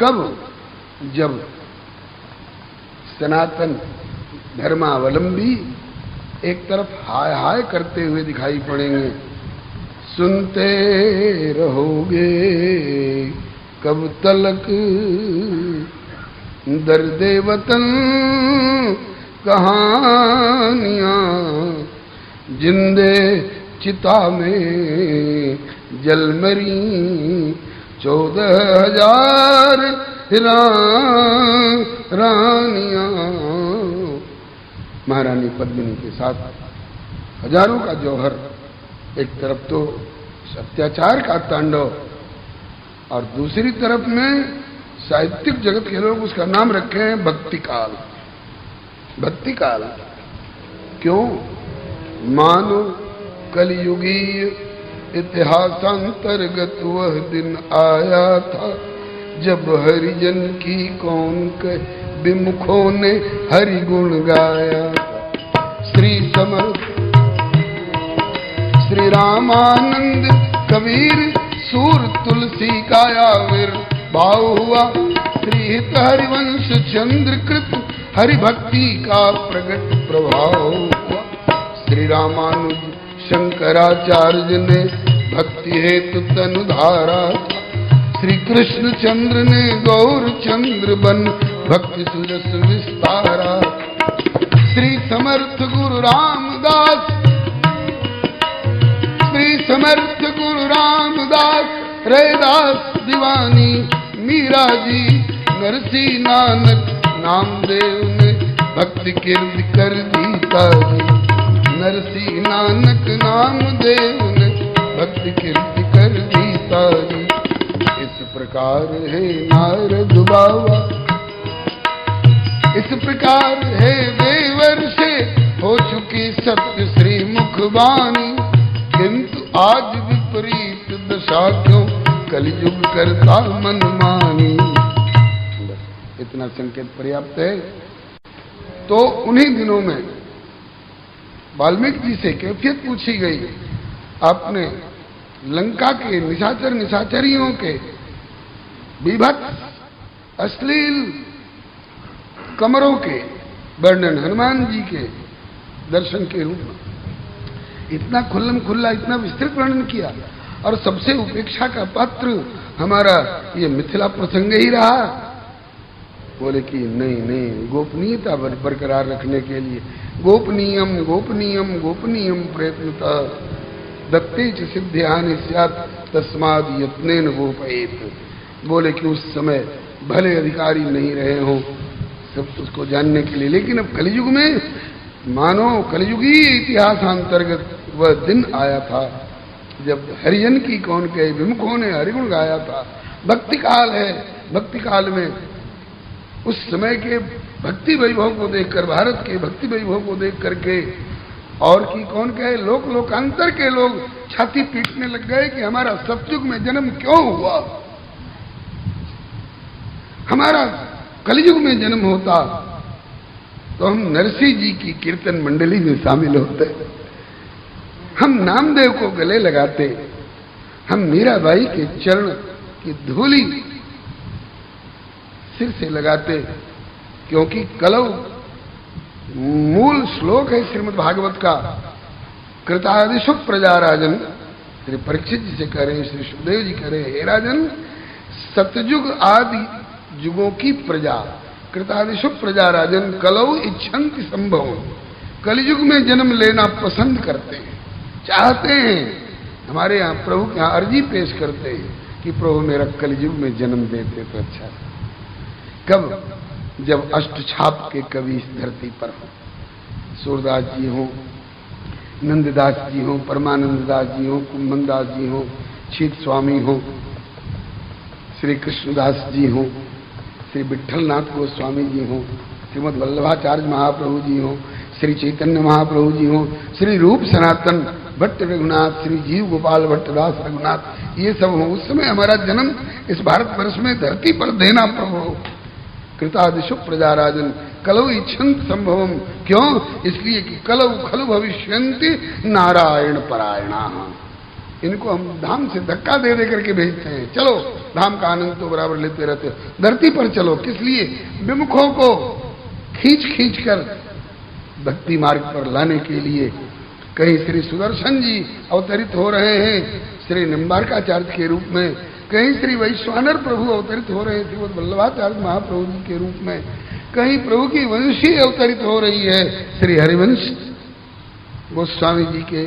कब? जब सनातन धर्मावलंबी एक तरफ हाय हाय करते हुए दिखाई पड़ेंगे, सुनते रहोगे कब तलक दर्दे वतन कहानियां, जिंदे चिता में जलमरी 14,000 रानियां। महारानी पद्मिनी के साथ हजारों का जौहर, एक तरफ तो अत्याचार का तांडव और दूसरी तरफ में साहित्यिक जगत के लोग उसका नाम रखे हैं भक्ति काल। भक्ति काल क्यों? मानो कलयुगीय इतिहासांतर्गत वह दिन आया था जब हरिजन की कौन के विमुखों ने हरि गुण गाया। श्री समर्थ श्री रामानंद कबीर सूर तुलसी का आविर्भाव हुआ। श्री हित हरिवंश चंद्रकृत हरि भक्ति का प्रगट प्रभाव हुआ। श्री रामानुज शंकराचार्य ने भक्ति हेतु तनु धारा। श्री कृष्ण चंद्र ने गौर चंद्र बन भक्ति सुजस विस्तारा। श्री समर्थ गुरु रामदास, श्री समर्थ गुरु रामदास, रैदास दीवानी मीरा जी, नरसी नानक नामदेव ने भक्ति कीर्ति कर दी तारी। नरसी नानक नामदेव ने भक्ति कीर्ति कर दी तारी। इस प्रकार है नारद बाबा, इस प्रकार है देवर्षे हो चुकी सत्य श्री मुखबानी। किंतु आज विपरीत दशा क्यों कलयुग करता मनमानी। बस इतना संकेत पर्याप्त है। तो उन्हीं दिनों में वाल्मीकि जी से कैफियत पूछी गई। आपने लंका के निशाचर निशाचरियों के विभत्स अश्लील कमरों के वर्णन हनुमान जी के दर्शन के रूप में इतना खुल्लम खुल्ला, इतना विस्तृत वर्णन किया। और सबसे उपेक्षा का पात्र हमारा ये मिथिला प्रसंग ही रहा। बोले कि नहीं नहीं, गोपनीयता बरकरार रखने के लिए गोपनीयम गोपनीयम गोपनीयम प्रयत्नता दत्ते च सिद्ध्यानि स्यात् तस्माद् यत्नेन गोपयेत्। बोले कि उस समय भले अधिकारी नहीं रहे हों सब उसको जानने के लिए, लेकिन अब कलयुग में मानो कलयुगी इतिहासांतर्गत वह दिन आया था जब हरिजन की कौन के विमुखों ने हरिगुण गाया था। भक्ति काल है। भक्ति काल में उस समय के भक्ति वैभव को देखकर, भारत के भक्ति वैभव को देख करके और की कौन कहे लोक लोकांतर के लोग छाती पीटने लग गए कि हमारा सतयुग में जन्म क्यों हुआ। हमारा कलयुग में जन्म होता तो हम नरसिंह जी की कीर्तन मंडली में शामिल होते, हम नामदेव को गले लगाते, हम मीराबाई के चरण की धूली सिर से लगाते। क्योंकि कलौ मूल श्लोक है श्रीमद् भागवत का, कृतादिशु प्रजा राजन। श्री परीक्षित जी से कह रहे हैं, श्री सुखदेव जी कह रहे हैं, हे राजन सतयुग आदि युगों की प्रजा, कृतादिशु प्रजा राजन कलौ इच्छन्ति संभव, कलयुग में जन्म लेना पसंद करते हैं, चाहते हैं। हमारे यहाँ प्रभु के यहाँ अर्जी पेश करते हैं कि प्रभु मेरा कलयुग में जन्म देते तो अच्छा। कब? जब अष्टछाप के कवि इस धरती पर हो, सूरदास जी हो, नंददास जी हो, परमानंद दास जी हो, कुंभन दास जी हो, शीत स्वामी हो, श्री कृष्णदास जी हो, श्री विठलनाथ गोस्वामी जी हो, श्रीमद वल्लभाचार्य महाप्रभु जी हो, श्री चैतन्य महाप्रभु जी हो, श्री रूप सनातन भट्ट रघुनाथ, श्री जीव गोपाल भट्टदास रघुनाथ, ये सब हो। उस समय हमारा जन्म इस भारतवर्ष में धरती पर देना प्रभु। कृतादिशु प्रजा राजन कलौ इच्छन्ति संभवम। क्यों? इसलिए कि कलौ खलु भविष्यन्ति नारायण परायणा। इनको हम धाम से धक्का दे करके भेजते हैं, चलो धाम का आनंद तो बराबर लेते रहते हो। धरती पर चलो, किस लिए? विमुखों को खींच खींच कर भक्ति मार्ग पर लाने के लिए। कहीं श्री सुदर्शन जी अवतरित हो रहे हैं श्री निम्बार्काचार्य के रूप में, कहीं श्री वैश्वानर प्रभु अवतरित हो रहे हैं श्रीमद् वल्लभाचार्य महाप्रभु जी के रूप में, कहीं प्रभु की वंशी अवतरित हो रही है श्री हरिवंश गोस्वामी जी के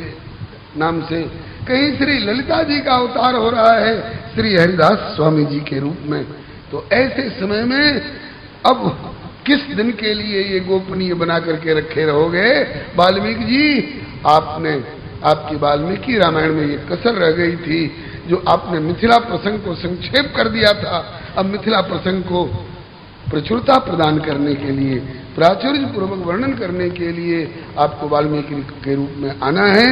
नाम से, कहीं श्री ललिता जी का अवतार हो रहा है श्री हरिदास स्वामी जी के रूप में। तो ऐसे समय में अब किस दिन के लिए ये गोपनीय बना करके रखे रहोगे? वाल्मीकि जी, आपने आपकी वाल्मीकि रामायण में ये कसर रह गई थी जो आपने मिथिला प्रसंग को संक्षेप कर दिया था। अब मिथिला प्रसंग को प्रचुरता प्रदान करने के लिए, प्राचुर्य पूर्वक वर्णन करने के लिए आपको वाल्मीकि के रूप में आना है,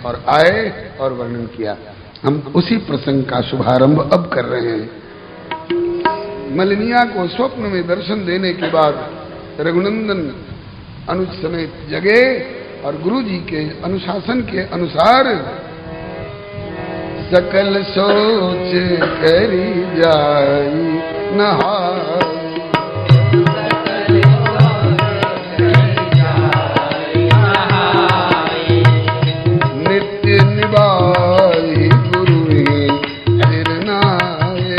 और आए और वर्णन किया। हम उसी प्रसंग का शुभारंभ अब कर रहे हैं। मलिनिया को स्वप्न में दर्शन देने के बाद रघुनंदन अनुज समेत जगे और गुरु जी के अनुशासन के अनुसार सकल सोच करी जाई नहाई, नित्य निभाई गुरु सिरनाए,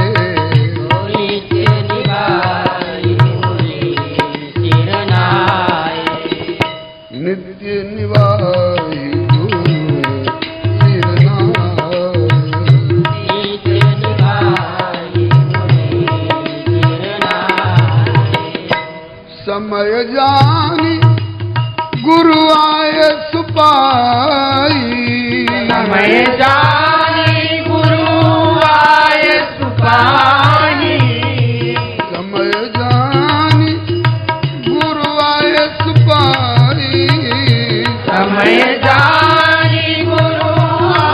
नित्य निभाई समय जानी गुरु आय सुपाई, समय जानी गुरु आय सुपाई, समय जानी गुरु आय सुपाई, समय जानी गुरु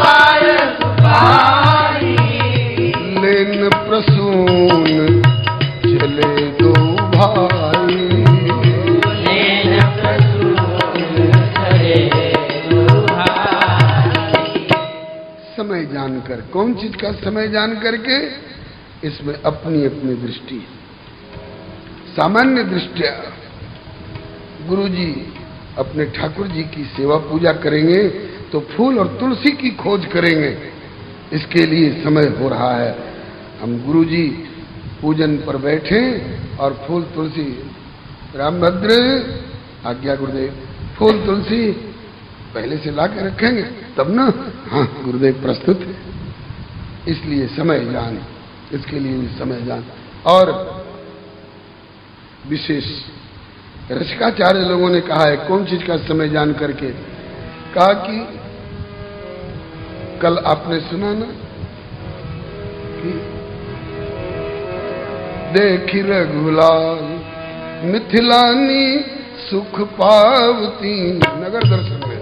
आय सुपाई, लेन प्रसून चले दो भाई, समय जानकर, कौन चीज का समय जान करके? इसमें अपनी अपनी दृष्टि, सामान्य दृष्टिया गुरुजी अपने ठाकुर जी की सेवा पूजा करेंगे तो फूल और तुलसी की खोज करेंगे, इसके लिए समय हो रहा है। हम गुरुजी पूजन पर बैठे और फूल तुलसी, रामभद्र आज्ञा गुरुदेव, फूल तुलसी पहले से ला के रखेंगे तब ना? हाँ गुरुदेव प्रस्तुत है। इसलिए समय जान, इसके लिए भी समय जान। और विशेष रसिकाचार्य लोगों ने कहा है, कौन चीज का समय जान करके? कहा कि कल आपने सुना ना कि देखी रघुलाल मिथिलानी सुख पावती, नगर दर्शन में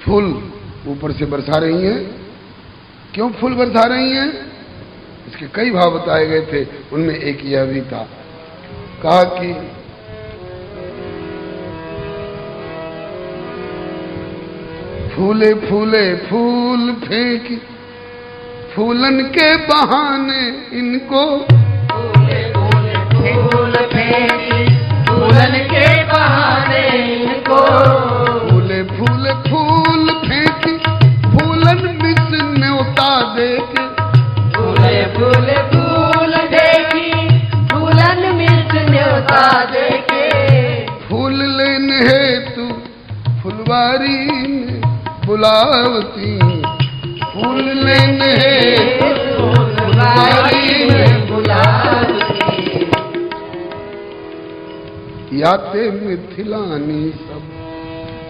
फूल ऊपर से बरसा रही हैं। क्यों फूल बरसा रही हैं? इसके कई भाव बताए गए थे, उनमें एक यह भी था। कहा कि फूले फूले फूल फेंकी, फूलन के बहाने इनको, फूले फूले फूल फेंकी, फूलन के बहाने इनको, फूले फूले फूल फेंकी, फूलन मिस न्योता देके, फूले फूले फूल देखी, फूलन मिस न्योता देके, फूल लेने हेतु फुलवारी में बुलावती, फूल लेने हेतु फुलवारी में बुलावती, याते मिथिलानी सब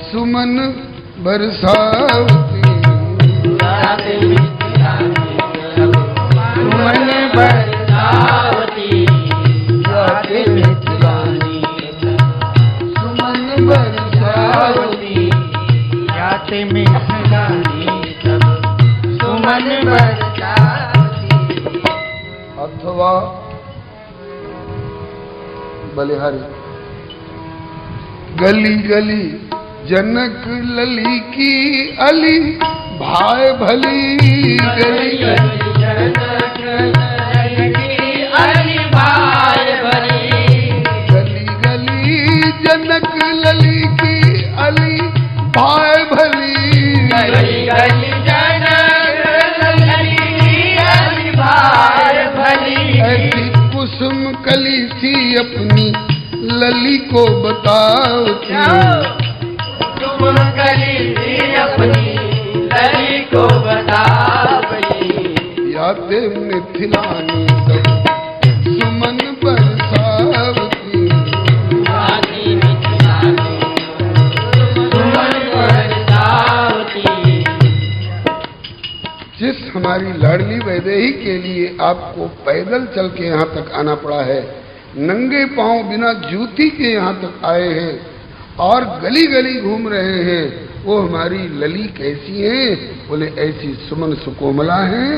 सुमन बरसावती, याते मिथिलानी सब सुमन बरसावती, याते मिथिलानी सब सुमन बरसावती, याते मिथिलानी सब सुमन बरसावती। अथवा बलिहारी गली गली जनक लली की अली भाई भली। गली गली जनक लली की अली भाई भली। गली गली जनक लली की अली भाई भली। गली गली जनक लली की अली भाई भली। ऐसी कुसुम कली सी अपनी लली को बताओ तुम कली सी अपनी लली को बतावती। याते मिथिलानी सब सुमन बरसावती। याते मिथिलानी सुमन बरसावती। जिस हमारी लाडली वैदेही के लिए आपको पैदल चल के यहाँ तक आना पड़ा है, नंगे पांव बिना जूती के यहाँ तक आए हैं और गली गली घूम रहे हैं, वो हमारी लली कैसी है? बोले ऐसी सुमन सुकोमला है,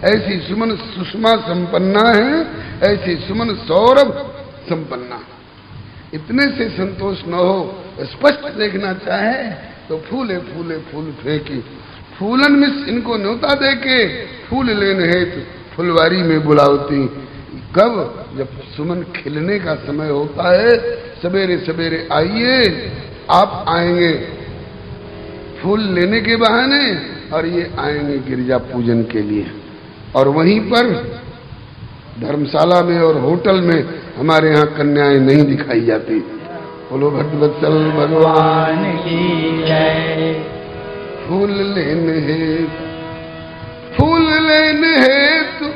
ऐसी सुमन सुषमा संपन्ना है, ऐसी सुमन सौरभ संपन्ना। इतने से संतोष न हो, स्पष्ट देखना चाहे तो फूले फूले फूल फेंकी। फूलन मिस इनको न्योता दे के फूल लेने हेतु फुलवारी में बुलावती। कब? जब सुमन खिलने का समय होता है, सवेरे सवेरे आइए, आप आएंगे फूल लेने के बहाने और ये आएंगे गिरजा पूजन के लिए। और वहीं पर धर्मशाला में और होटल में हमारे यहाँ कन्याएं नहीं दिखाई जाती। बोलो भक्तवत्सल भगवान की जय। फूल लेने हेतु फूल लेने हेतु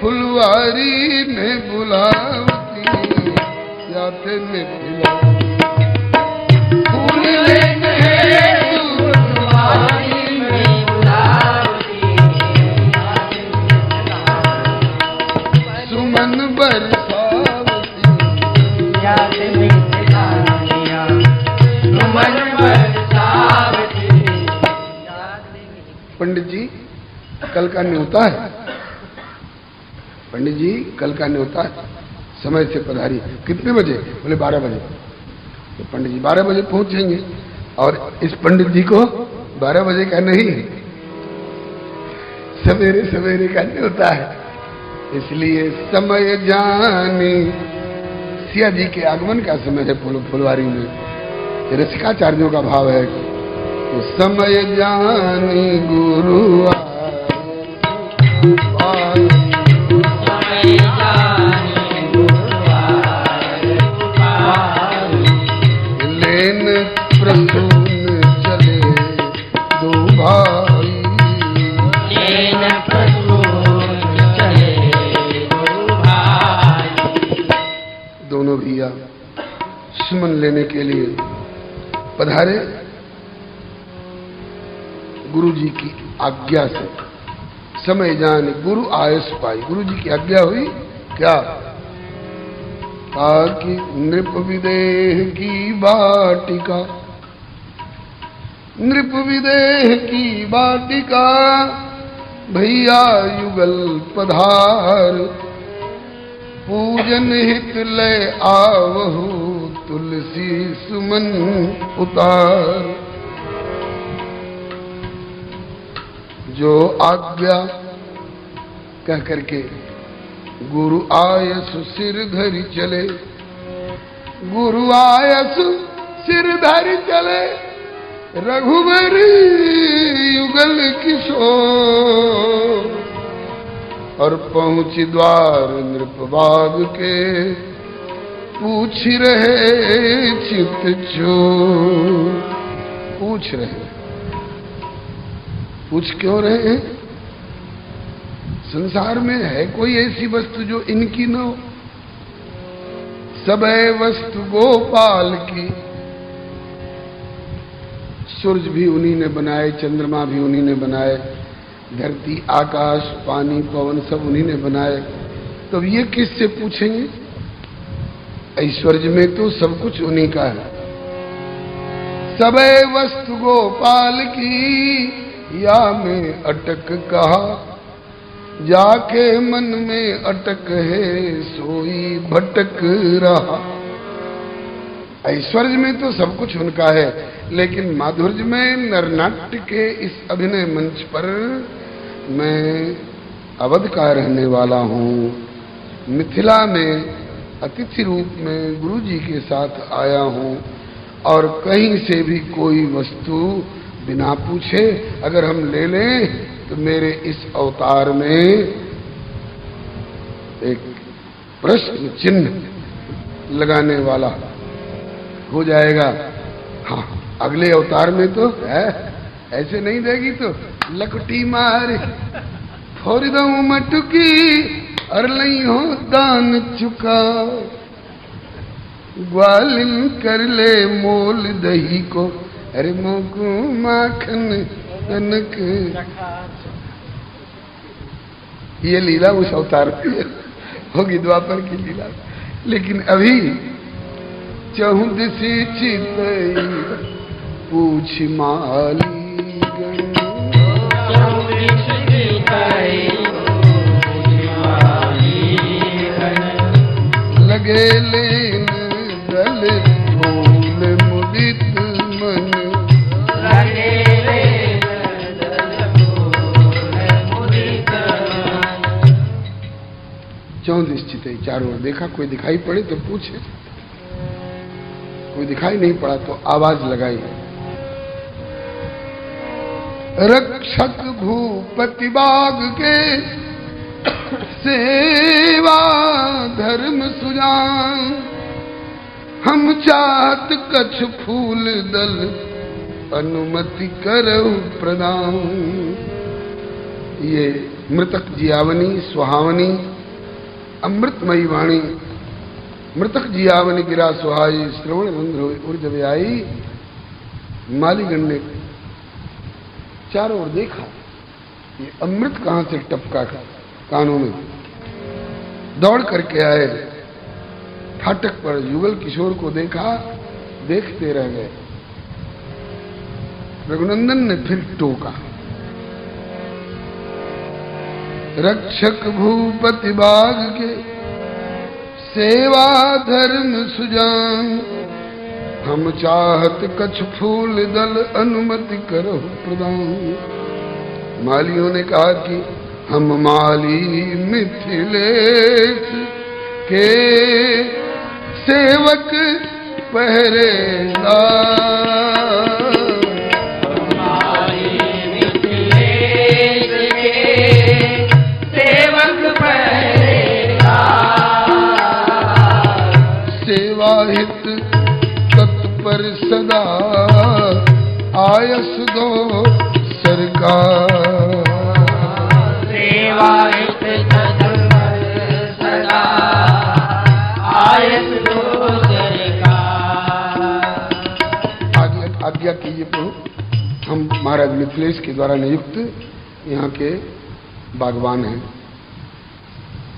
फुलवारी ने बुलावती। याते मिथिलानी फूल लेने हेतु फुलवारी में बुलावती। सुमन बरसावती। याते मिथिलानी सुमन बरसावती। पंडित जी कल का न्योता है। पंडित जी कल का न्योता है, समय से पधारी। कितने बजे? बोले 12 बजे। तो पंडित जी 12 बजे पहुंचेंगे। और इस पंडित जी को 12 बजे का नहीं, सवेरे सवेरे का न्योता है। इसलिए समय जानी सिया जी के आगमन का समय है फुलवारी में। रसिकाचार्यों का भाव है तो समय जानी गुरु आए। लेन प्रसून चले दो भाई। लेन प्रसून चले दो भाई। दोनों भैया सुमन लेने के लिए पधारे। गुरु जी की आज्ञा से समय जाने गुरु आयस पाई। गुरु जी की आज्ञा हुई क्या? ताकि नृप विदेह की वाटिका, नृप विदेह की वाटिका भैया युगल पधार। पूजन हित ले आवहु तुलसी सुमन उतार। जो आज्ञा कह करके गुरु आयसु सिर धरि चले। गुरु आयसु सिर धरि चले रघुबरी युगल किशोर। और पहुंची द्वार नृपबाग के पूछ रहे चित चोर। पूछ रहे, पूछ क्यों रहे हैं? संसार में है कोई ऐसी वस्तु जो इनकी न हो? सब है वस्तु गोपाल की। सूरज भी उन्हीं ने बनाए, चंद्रमा भी उन्हीं ने बनाए, धरती आकाश पानी पवन सब उन्हीं ने बनाए। तो ये किससे पूछेंगे? ऐश्वर्य में तो सब कुछ उन्हीं का है। सब है वस्तु गोपाल की या में अटक कहा। जाके मन में अटक है सोई भटक रहा। ऐश्वर्य में तो सब कुछ उनका है, लेकिन माधुर्य में नरनाट्य के इस अभिनय मंच पर मैं अवध का रहने वाला हूँ। मिथिला में अतिथि रूप में गुरु जी के साथ आया हूँ और कहीं से भी कोई वस्तु बिना पूछे अगर हम ले लें तो मेरे इस अवतार में एक प्रश्न चिन्ह लगाने वाला हो जाएगा। हाँ, अगले अवतार में तो है, ऐसे नहीं देगी तो लकटी मार फोड़ दऊं मटुकी और लई हो दान चुका, ग्वालिन कर ले मोल दही को, अरे मोकू माखन कनक। ये लीला उस अवतार की होगी, द्वापर की लीला। लेकिन अभी चहुदिसी चितई पूछ माली लगे लेन दल फूल मुदित मन, लगे लेन दल फूल मुदित मन। चौंदिस चितई चारों ओर देखा, कोई दिखाई पड़े तो पूछे, कोई दिखाई नहीं पड़ा तो आवाज लगाई। रक्षक भूपति बाग के सेवा धर्म सुजान, हम चाहत कछ फूल दल अनुमति करहु प्रदान। ये मृतक जियावनी सुहावनी अमृतमयी वाणी, मृतक जियावनी गिरा सुहाई श्रवण रंध्र ऊर्जव आई। मालीगण ने चारों ओर देखा, ये अमृत कहां से टपका कानों में, दौड़ करके आए, फाटक पर युगल किशोर को देखा, देखते रह गए। रघुनंदन ने फिर टोका, रक्षक भूपति बाग के सेवा धर्म सुजान, हम चाहत कछ फूल दल अनुमति करो प्रदान। मालियों ने कहा कि हम माली मिथिलेश के सेवक पहरेदार, माली मिथिलेश के सेवक पहरेदार, सेवा हित तत्पर सदा आयस दो सरकार, सेवा हित तत्पर सदा आयस दो सरकार। आज्ञा कीजिए प्रभु, हम महाराज मिथिलेश के द्वारा नियुक्त यहाँ के बागवान हैं,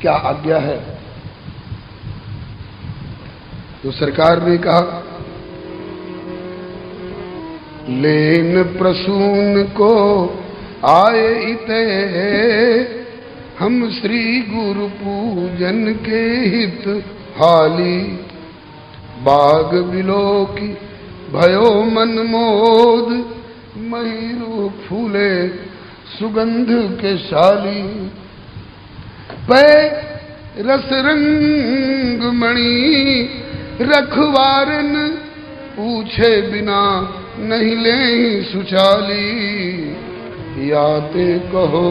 क्या आज्ञा है? तो सरकार ने कहा, लेन प्रसून को आए इते, हम श्री गुरु पूजन के हित हाली, बाग बिलोकी भयो मन मोद, महीरू फूले सुगंध के शाली, पै रस रंग मणि रखवारन, पूछे बिना नहीं ले सुचाली, याते कहो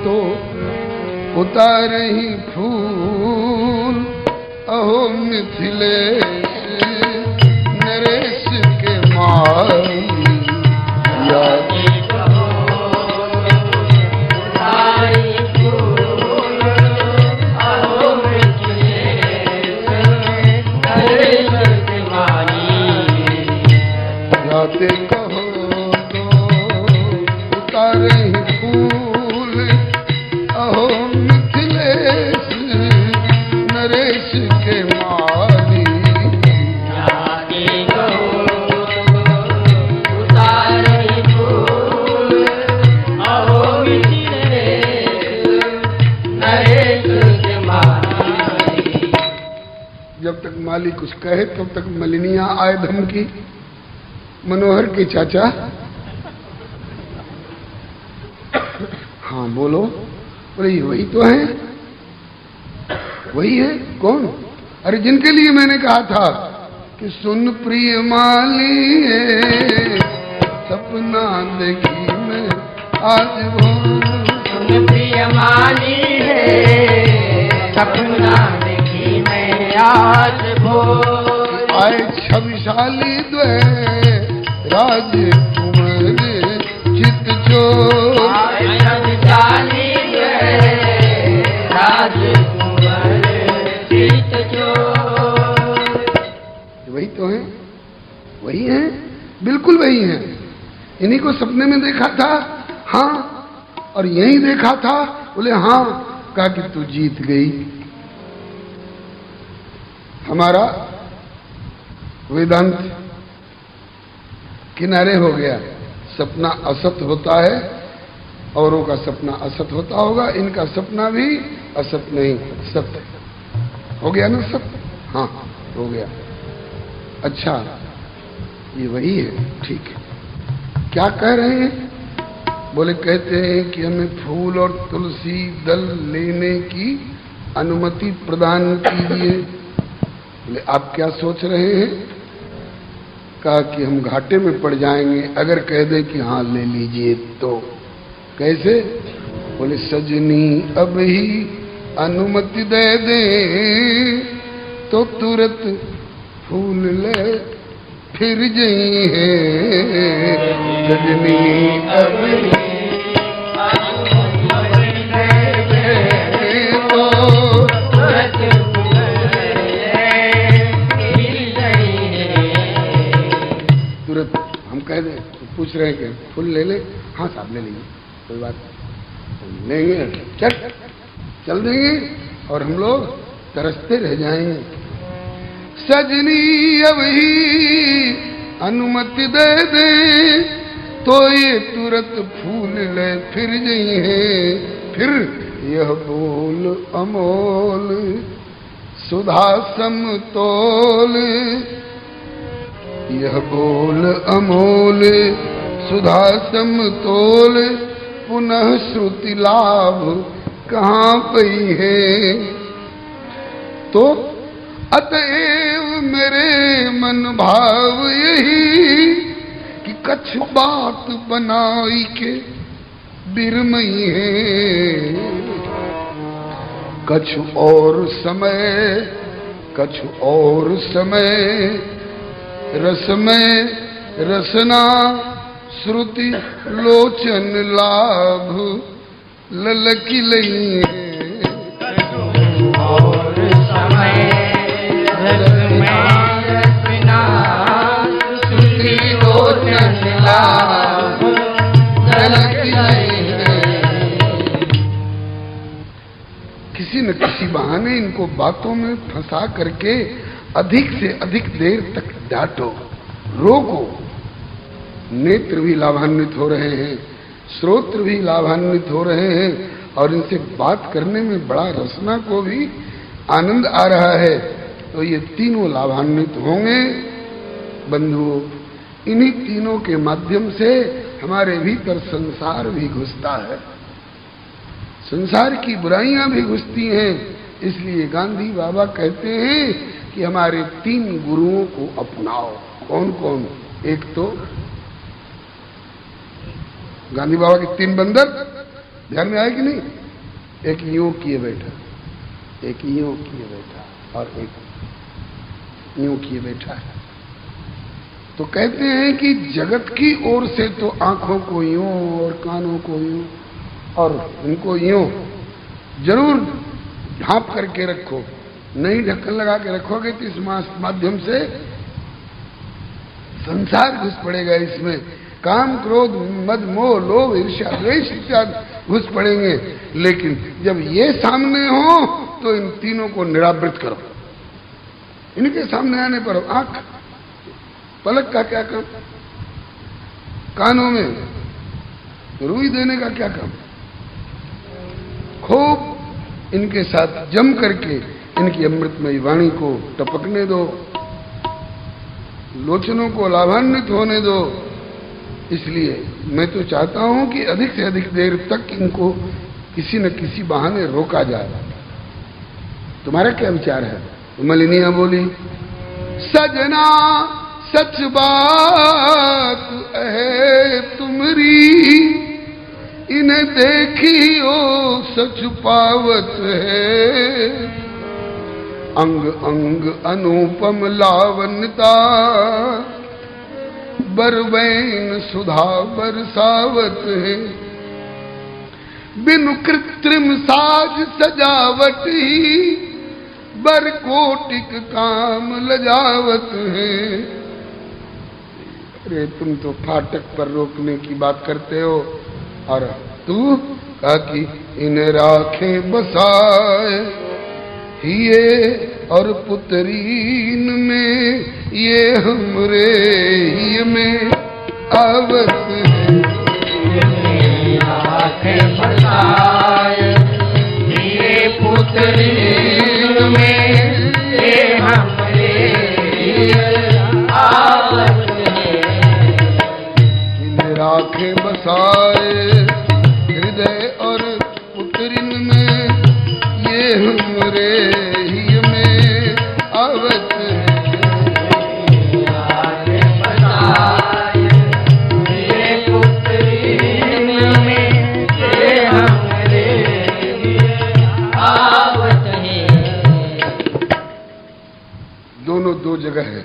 तो उतारही फूल, अहो मिथिलेश नरेश के माई, याते याते कहो तो उतारे फूल, अहो मिथिलेश नरेश के माली, याते कहो उतारे फूल, अहो मिथिलेश नरेश के माली। जब तक माली कुछ कहे तब तक मलिनियां आए धमकी। मनोहर के चाचा, हाँ बोलो। बोले ये वही तो है, वही है। कौन? अरे जिनके लिए मैंने कहा था कि सुन प्रिय माली है, सपना देखी मैं आज भोर। सुन प्रिय माली है, सपना देखी मैं आज भोर। आए छविशाली द्वै राजकुमार चित चोर। आए छविशाली द्वै राजकुमार चित चोर। वही तो है, वही है, बिल्कुल वही है। इन्हीं को सपने में देखा था। हाँ, और यही देखा था। बोले हाँ। कहा कि तू जीत गई। हमारा वेदांत किनारे हो गया। सपना असत होता है, औरों का सपना असत होता होगा, इनका सपना भी असत नहीं सत्य हो गया ना। सत्य, हाँ हो गया। अच्छा, ये वही है, ठीक है। क्या कह रहे हैं? बोले कहते हैं कि हमें फूल और तुलसी दल लेने की अनुमति प्रदान कीजिए। बोले आप क्या सोच रहे हैं? कहा कि हम घाटे में पड़ जाएंगे अगर कह दे कि हाँ ले लीजिए तो। कैसे? बोले सजनी अब ही अनुमति दे दे तो तुरंत फूल ले फिर जई है। सजनी अब ही कह दे। तो पूछ रहे हैं कि फूल ले ले? हाँ साहब ले लेंगे, कोई बात नहीं, लेंगे, चल देंगे और हम लोग तरसते रह जाएंगे। सजनी अब ही अनुमति दे दे तो ये तुरंत फूल ले फिर जई है। फिर यह बोल अमोल सुधा समतोल, यह बोल अमोल सुधा समतोल, पुनः श्रुति लाभ कहाँ पई है। तो अतएव मेरे मन भाव यही कि कछ बात बनाई के बिरमई है। कछ और समय रस में रसना श्रुति लोचन लाभ ललकी लई है। और समय रस में रसना श्रुति लोचन लाभ ललकी लई है। किसी न किसी बहाने इनको बातों में फंसा करके अधिक से अधिक देर तक डांटो, रोको। नेत्र भी लाभान्वित हो रहे हैं, श्रोत्र भी लाभान्वित हो रहे हैं और इनसे बात करने में बड़ा रसना को भी आनंद आ रहा है। तो ये तीनों लाभान्वित होंगे बंधुओं। इन्हीं तीनों के माध्यम से हमारे भीतर संसार भी घुसता है, संसार की बुराइयां भी घुसती हैं। इसलिए गांधी बाबा कहते हैं कि हमारे 3 गुरुओं को अपनाओ। कौन कौन? एक तो गांधी बाबा के 3 बंदर, ध्यान में आए कि नहीं? एक यूं किए बैठा, एक यूं किए बैठा और एक यूं किए बैठा है। तो कहते हैं कि जगत की ओर से तो आंखों को यूं और कानों को यूं और उनको यूं जरूर ढांप करके रखो। नहीं ढक्कन लगा के रखोगे तो इस माध्यम से संसार घुस पड़ेगा। इसमें काम क्रोध मद मोह लोभ ईर्ष्या द्वेष इत्यादि घुस पड़ेंगे। लेकिन जब ये सामने हो तो इन तीनों को निरावृत करो। इनके सामने आने पर आंख पलक का क्या काम, कानों में रुई देने का क्या काम। खूब इनके साथ जम करके इनकी अमृतमयी वाणी को टपकने दो, लोचनों को लाभान्वित होने दो। इसलिए मैं तो चाहता हूं कि अधिक से अधिक देर तक इनको किसी न किसी बहाने रोका जाए। तुम्हारा क्या विचार है? तो मलिनिया बोली, सजना सच बात है तुम्हारी, इन्हें देखियो सच पावत है। अंग अंग अनुपम लावण्यता, बरवैन सुधा बरसावत है। बिनु कृत्रिम साज सजावट ही, बर कोटिक काम लजावत है। अरे तुम तो फाटक पर रोकने की बात करते हो, और तू कहा कि इन्हें राखे बसाए हिये और पुतरीन में, ये हमरे ही में आवत है। राखे बसाए हिये पुतरीन में, ये हमरे ही आवत है। इन्हें राखे बसाए हृदय और पुतरिन में, ये हमरे ही में आवत है। राखे बसाए ये पुतरीन में, ये हमरे ही आवत है। दोनों दो जगह है,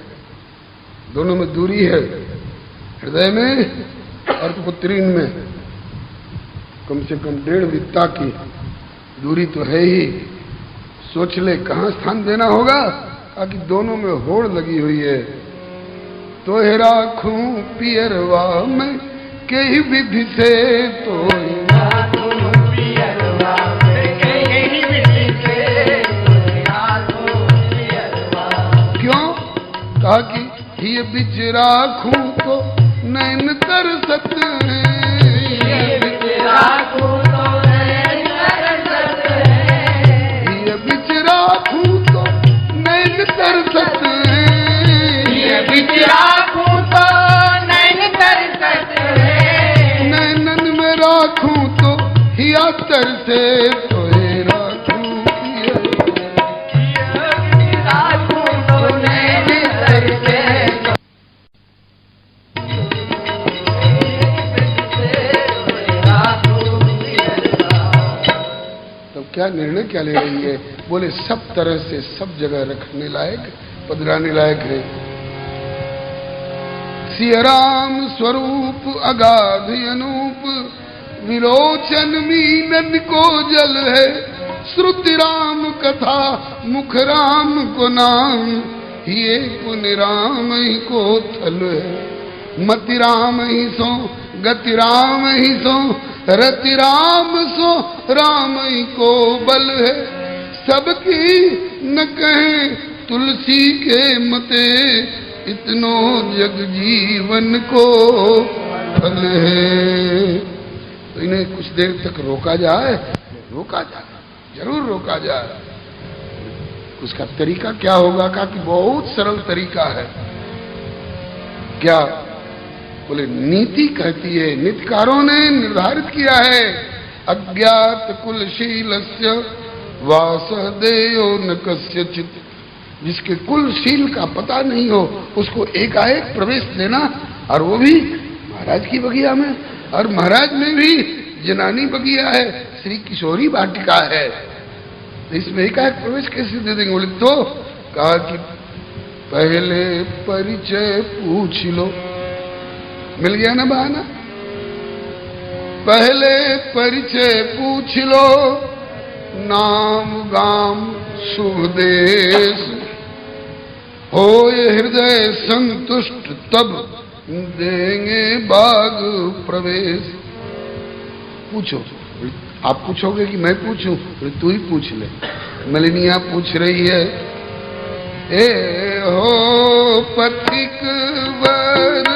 दोनों में दूरी है, हृदय में और पुत्रीन में कम से कम 1.5 वित्ता की दूरी तो है ही। सोच ले कहां स्थान देना होगा, ताकि दोनों में होड़ लगी हुई है। तो हे राखूं पियरवा में कई विधि से, तो राखूं पियरवा में कई विधि से, राखूं पियरवा। क्यों? कहा कि ये बिच राखूं तो नैन तरसत है, ये बिच राखूं तो नैन तरसत है। ये बिच राखूं तो नैन तरसत है, ये बिच राखूं तो नैन तरसत है। नैनन में राखूं तो हिया तरसे, तो हे राखूं राखूं तो नैन तरसे। क्या निर्णय क्या ले रही है? बोले सब तरह से सब जगह रखने लायक, पधराने लायक है। सियराम स्वरूप अगाध अनूप, विलोचन मीनन को जल है। श्रुति राम कथा मुख राम को नाम, ये पुण्य राम ही को थल है। मति राम ही सो गति राम ही सो, रति राम सो राम ही को बल है। सबकी न कहें तुलसी के मते, इतनो जग जीवन को फल है। तो इन्हें कुछ देर तक रोका जाए, रोका जाए, जरूर रोका जाए। उसका तरीका क्या होगा? कहा कि बहुत सरल तरीका है। क्या? बोले नीति कहती है, नीतिकारों ने निर्धारित किया है, अज्ञात कुलशीलस्य वासदेयो न कस्यचित्। जिसके कुलशील का पता नहीं हो उसको एकाएक प्रवेश देना, और वो भी महाराज की बगिया में। और महाराज में भी जनानी बगिया है, श्री किशोरी वाटिका है, तो इसमें एकाएक प्रवेश कैसे दे देंगे? बोले तो कहा कि पहले परिचय पूछ लो। मिल गया ना बहाना? पहले परिचय पूछ लो, नाम गाम शुभ देश, होए हृदय संतुष्ट तब देंगे बाग प्रवेश। पूछो। आप पूछोगे कि मैं पूछूं? तू ही पूछ ले। मलिनिया पूछ रही है, ए हो पथिक वर,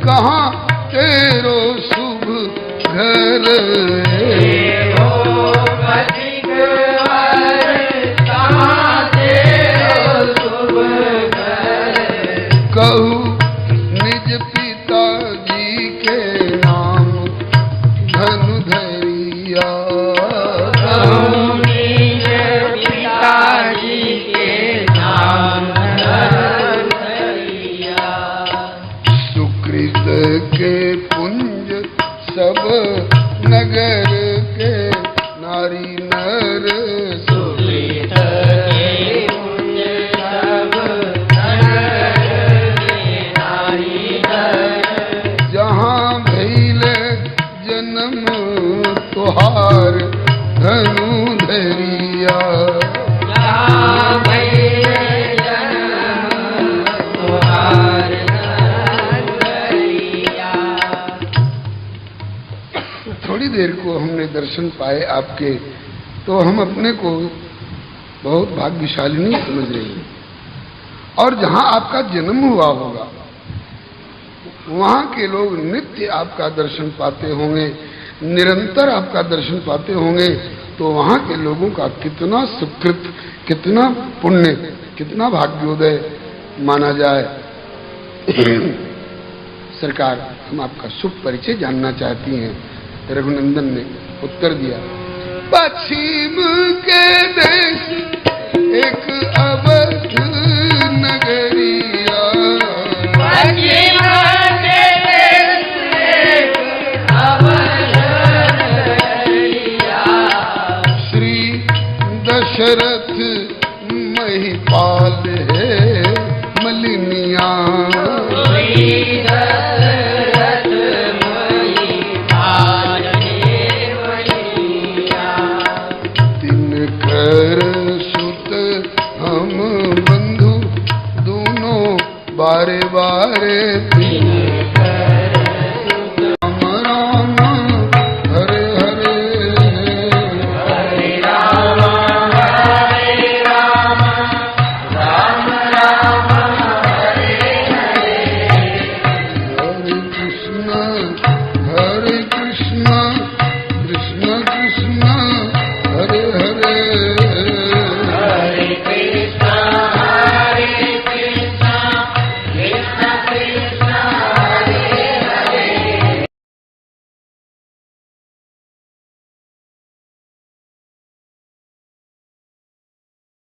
कहाँ तेरो शुभ घर? ए हो पथिक वर, कहाँ कहू निज पिताजी के नाम धनु धरिया। कहूँ निज पिताजी के नाम धनु धरिया। सुकृत के पुंज सब नगर के नारी नर सुकृत के पुंज सब नगर के नारी नर। जहाँ भइल जन्म तुहार धनु धरिया। जहाँ भइल जन्म तुहार धनु धरिया। थोड़ी देर को हमने दर्शन पाए आपके, तो हम अपने को बहुत भाग्यशाली नहीं समझ रहे हैं। और जहां आपका जन्म हुआ होगा वहां के लोग नित्य आपका दर्शन पाते होंगे, निरंतर आपका दर्शन पाते होंगे, तो वहां के लोगों का कितना सुकृत, कितना पुण्य, कितना भाग्योदय माना जाए। सरकार, हम आपका शुभ परिचय जानना चाहती हैं। रघुनंदन ने उत्तर दिया, पश्चिम के देश एक अवध नगरिया। पश्चिम के देश एक अवध नगरिया। श्री दशरथ महिपाल है मलिनिया। श्री दशरथ महिपाल है मलिनिया। तिनकर सुत हम बंधु दोनों बारे बारे